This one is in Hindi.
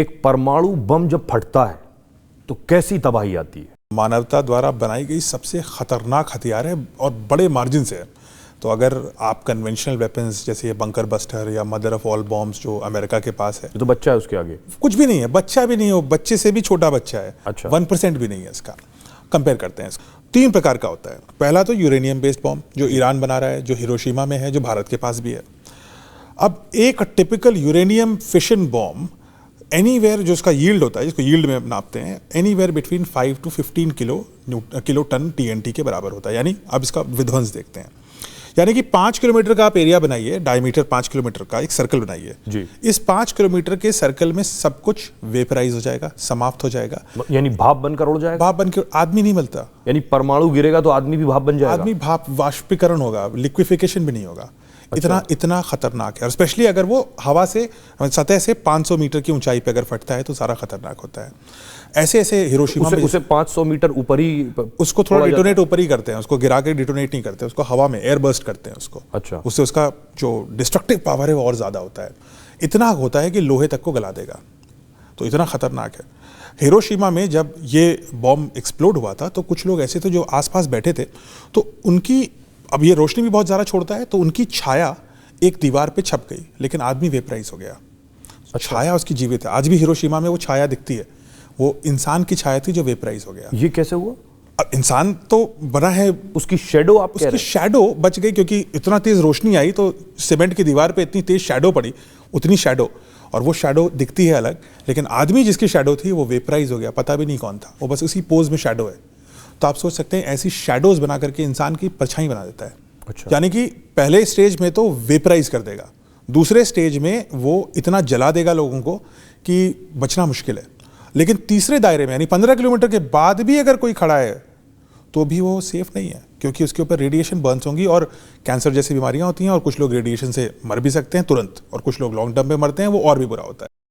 एक परमाणु बम जब फटता है तो कैसी तबाही आती है? मानवता द्वारा बनाई गई सबसे खतरनाक हथियार है और बड़े मार्जिन से है। तो अगर आप कन्वेंशनल वेपन्स जैसे ये बंकर बस्टर या मदर ऑफ ऑल बॉम्ब्स जो अमेरिका के पास है, ये तो बच्चा है उसके आगे, कुछ भी नहीं है, बच्चा भी नहीं हो, बच्चे से भी छोटा बच्चा है। अच्छा। 1% भी नहीं है इसका। कंपेयर करते हैं इसको, 3 प्रकार का होता है। पहला तो यूरेनियम बेस्ड बॉम्ब जो ईरान बना रहा है, जो हिरोशिमा में है, जो भारत के पास भी है। अब एक typical uranium fission bomb anywhere जो उसका यील्ड होता है, जिसको यील्ड में नापते हैं, anywhere between 5 to 15 kilo ton TNT के बराबर होता है। यानी अब इसका विध्वंस देखते हैं। यानी कि 5 किलोमीटर का आप एरिया बनाइए, डायमीटर 5 किलोमीटर का एक सर्कल बनाइए जी। इस 5 किलोमीटर के सर्कल में सब कुछ वेपराइज हो जाएगा, समाप्त हो जाएगा। यानी भाप बनकर उड़ जाएगा। भाप बनकर आदमी नहीं मिलता। यानी परमाणु गिरेगा तो आदमी भी भाप बन जाएगा। आदमी भाप, वाष्पीकरण होगा, लिक्विफिकेशन भी नहीं होगा। अच्छा। इतना खतरनाक है। और स्पेशली अगर वो हवा से, सतह से 500 मीटर की ऊंचाई पे अगर फटता है तो सारा खतरनाक होता है। ऐसे हिरोशिमा में उसे 500 मीटर ऊपर ही उसको थोड़ा डिटोनेट ऊपर ही करते हैं, उसको गिरा के डिटोनेट नहीं करते, उसको हवा में एयर बर्स्ट करते हैं उसको। अच्छा। उससे उसका जो डिस्ट्रक्टिव पावर है वो और ज्यादा होता है। इतना होता है कि लोहे तक को गला देगा। तो इतना खतरनाक है। हिरोशिमा में जब ये बॉम्ब एक्सप्लोड हुआ था तो कुछ लोग ऐसे थे जो आसपास बैठे थे, तो उनकी, अब ये रोशनी भी बहुत ज़्यादा छोड़ता है, तो उनकी छाया एक दीवार पे छप गई, लेकिन आदमी वेपराइज हो गया। अच्छा। छाया उसकी जीवित है। आज भी हिरोशिमा में वो छाया दिखती है। वो इंसान की छाया थी जो वेपराइज हो गया। ये कैसे हुआ? अब इंसान तो बना है, उसकी शेडो, आप उसकी शेडो बच गई क्योंकि इतना तेज रोशनी आई तो सीमेंट की दीवार पे इतनी तेज शेडो पड़ी, उतनी शेडो, और वो शेडो दिखती है अलग, लेकिन आदमी जिसकी शेडो थी वो वेपराइज हो गया, पता भी नहीं कौन था, वो बस उसी पोज में शेडो है। तो आप सोच सकते हैं ऐसी शेडोज बना करके इंसान की परछाई बना देता है। अच्छा। यानी कि पहले स्टेज में तो वेपराइज कर देगा, दूसरे स्टेज में वो इतना जला देगा लोगों को कि बचना मुश्किल है। लेकिन तीसरे दायरे में यानी 15 किलोमीटर के बाद भी अगर कोई खड़ा है तो भी वो सेफ नहीं है, क्योंकि उसके ऊपर रेडिएशन बर्न्स होंगी और कैंसर जैसी बीमारियां होती हैं, और कुछ लोग रेडिएशन से मर भी सकते हैं तुरंत, और कुछ लोग लॉन्ग टर्म में मरते हैं, वो और भी बुरा होता है।